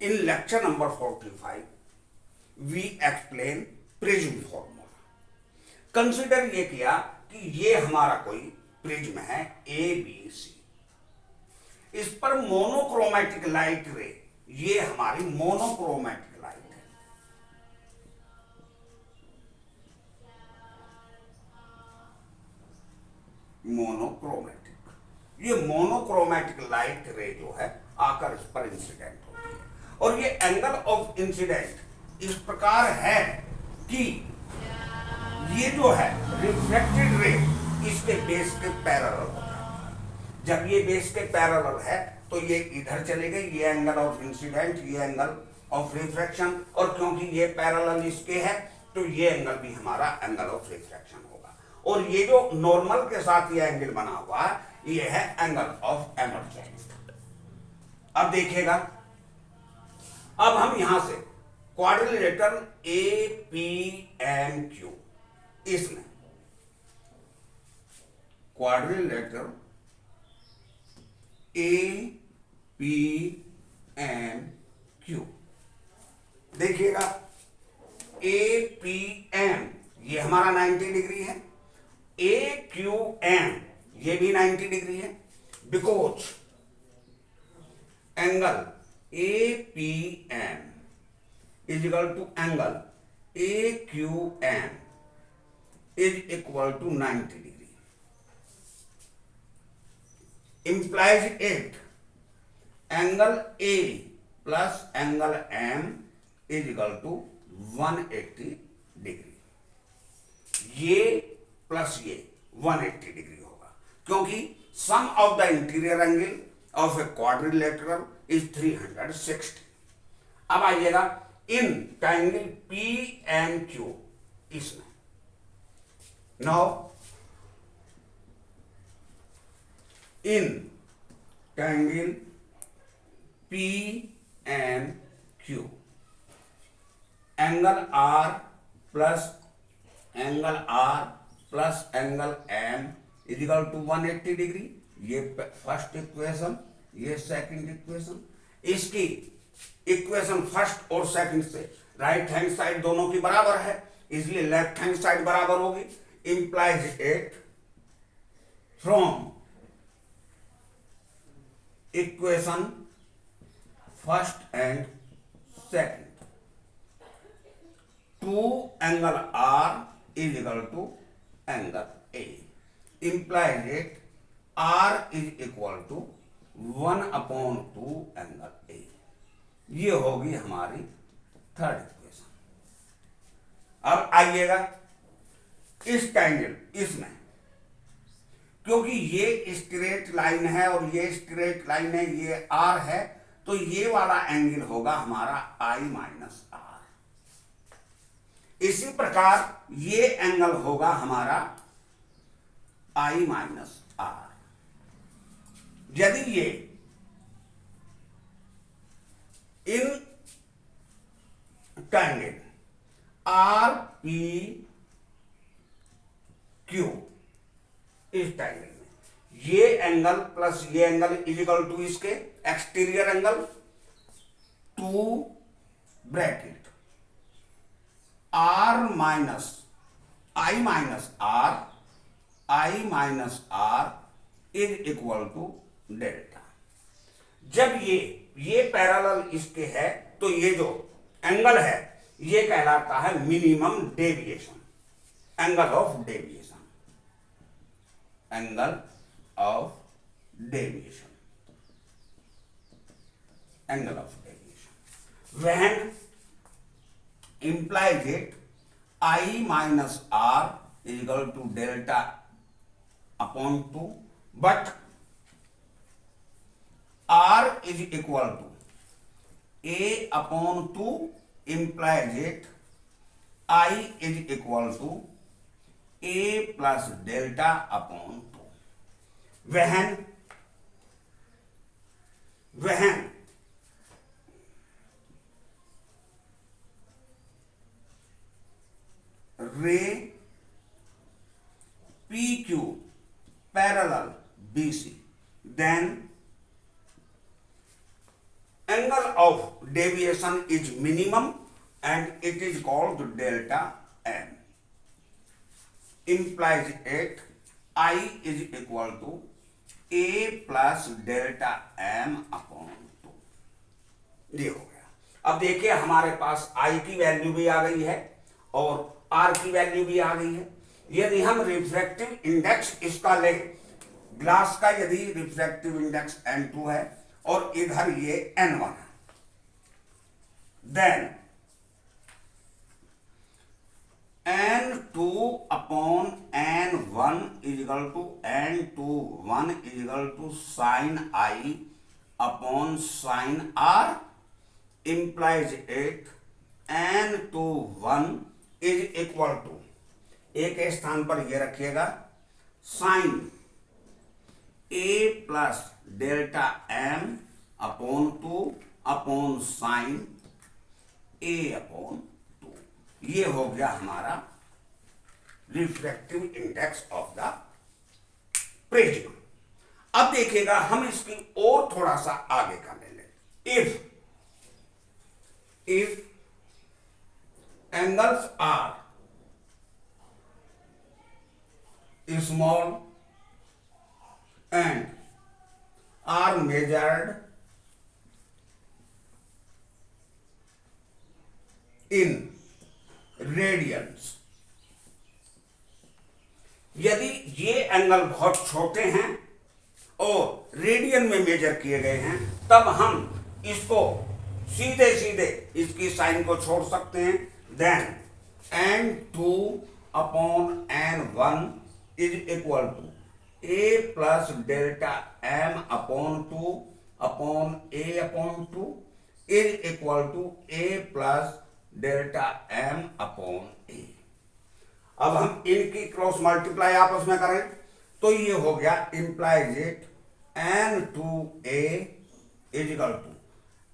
In lecture number 45, we explain prism formula. Consider ये किया कि ये हमारा कोई प्रिज्म है ए बी सी. इस पर मोनोक्रोमेटिक लाइट रे, ये हमारी मोनोक्रोमेटिक लाइट है. मोनोक्रोमेटिक, ये मोनोक्रोमेटिक लाइट रे जो है आकर इस पर इंसिडेंट होती है. और ये एंगल ऑफ इंसिडेंट इस प्रकार है कि ये जो है रिफ्लेक्टेड रे इसके बेस के पैरेलल होता है. जब ये बेस के पैरेलल है तो ये इधर चले गए, ये एंगल ऑफ इंसिडेंट, ये एंगल ऑफ रिफ्रैक्शन, और क्योंकि ये पैरेलल इसके है तो ये एंगल भी हमारा एंगल ऑफ रिफ्रैक्शन होगा. और ये जो नॉर्मल के साथ ये एंगल बना हुआ है ये है एंगल ऑफ एमर्जेंस. अब देखिएगा, अब हम यहां से quadrilateral A P M Q, इसमें quadrilateral A P M Q देखिएगा. ए पी एम ये हमारा 90 डिग्री है, ए क्यू एम ये भी 90 डिग्री है, because angle A P M is equal to angle AQM is equal to 90 degree. Implies it angle A plus angle M is equal to 180 degree. ये plus ये 180 degree होगा क्योंकि sum of the interior angle of a quadrilateral is 360. अब आइएगा in triangle P M Q, इसमें now in triangle P M Q angle R plus angle M is equal to 180 degree. ये first equation, ये second equation. इसकी equation first और second से right hand side दोनों की बराबर है, इसलिए लेफ्ट हैंड साइड बराबर होगी. Implies it from equation first and second to angle R is equal to angle A. Implies it R is equal to 1/2 angle A. ये होगी हमारी थर्ड इक्वेशन. अब आइएगा इस ट्रायंगल, इसमें क्योंकि ये स्ट्रेट लाइन है और ये स्ट्रेट लाइन है, ये आर है, तो ये वाला एंगल होगा हमारा आई माइनस आर. इसी प्रकार ये एंगल होगा हमारा आई माइनस आर. यदि ये in triangle R P Q, इस ट्रायंगल में ये एंगल प्लस ये एंगल इज इक्वल टू इसके exterior angle 2 bracket R minus I minus R is equal to delta. जब ये पैरेलल इसके है तो ये जो एंगल है ये कहलाता है minimum deviation, angle of deviation, angle of deviation, angle of deviation. When implies it I minus R is equal to delta upon 2, but R is equal to A upon 2 implies it I is equal to A plus delta upon 2. When ray PQ parallel BC, then angle of deviation is minimum and it is called delta m. Implies it I is equal to a plus delta m upon 2। ये हो गया। अब देखिए हमारे पास I की value भी आ गई है और R की वैल्यू भी आ गई है। यदि हम रिफ्रैक्टिव इंडेक्स इसका ले, ग्लास का यदि रिफ्रैक्टिव इंडेक्स N2 है और इधर ये N1 है, then N2 upon N1 is equal to N21 is equal to sine I upon sine R implies it N21 is equal to, A के स्थान पर ये रखिएगा, sine A plus delta M upon 2 upon sine A upon 2। ये हो गया हमारा refractive index of the prism. अब देखिएगा हम इसकी और थोड़ा सा आगे का ले लें। If angles are small and are measured in radians। यदि ये एंगल बहुत छोटे हैं और रेडियन में मेजर किए गए हैं, तब हम इसको सीधे सीधे इसकी साइन को छोड़ सकते हैं। Then N2 upon N1 is equal to A plus delta M upon 2 upon A upon 2 is equal to A plus delta M upon A। अब हम इनकी क्रॉस मल्टीप्लाई आपस में करें तो ये हो गया, implies it N2A is equal to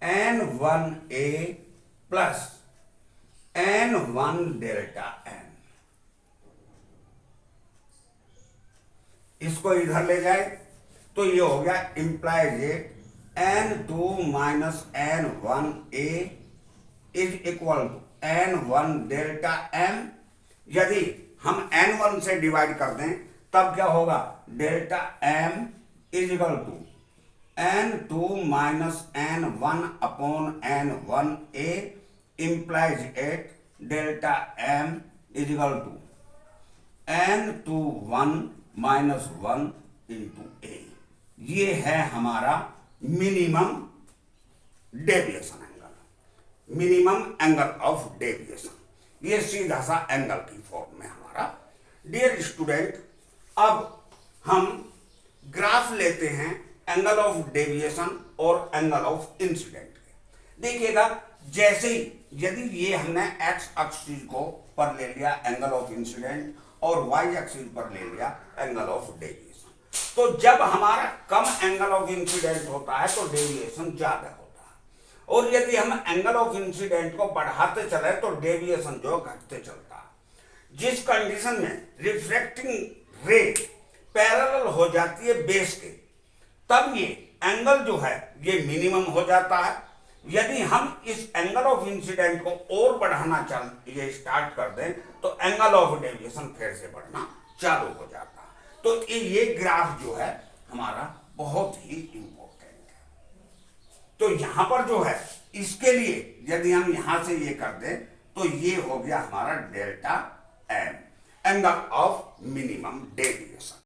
N1A plus N1 delta M। इसको इधर ले जाए तो ये हो गया, implies it N2 minus N1A is equal to N1 delta M। यदि हम N1 से डिवाइड कर दें तब क्या होगा, delta M is equal to N2 minus N1 upon N1A implies it delta M is equal to N21 minus 1 into A। ये है हमारा minimum deviation angle, minimum angle of deviation. ये सीधा सा एंगल की फॉर्म में हमारा। डियर स्टूडेंट, अब हम ग्राफ लेते हैं एंगल ऑफ डेविएशन और एंगल ऑफ इंसिडेंट के। देखिएगा, जैसे ही यदि ये हमने एक्स एक्सिस को पर ले लिया एंगल ऑफ इंसिडेंट और वाई एक्सिस पर ले लिया एंगल ऑफ डेविएशन, तो जब हमारा कम एंगल ऑफ इंसिडेंट होता है तो डेविएशन ज्यादा होता है, और यदि हम एंगल ऑफ इंसिडेंट को बढ़ाते चले तो डेविएशन जो घटते चलता है। जिस कंडीशन में रिफ्रैक्टिंग रे पैरेलल हो जाती है बेस के, तब ये एंगल जो है ये मिनिमम हो जाता है। यदि हम इस एंगल ऑफ इंसिडेंट को और बढ़ाना ये स्टार्ट कर दें तो एंगल ऑफ डेविएशन फिर से बढ़ना चालू हो जाता है। तो ये ग्राफ जो है हमारा बहुत ही इंपॉर्टेंट है। तो यहां पर जो है इसके लिए यदि हम यहां से ये कर दें तो ये हो गया हमारा delta M, angle of minimum deviation.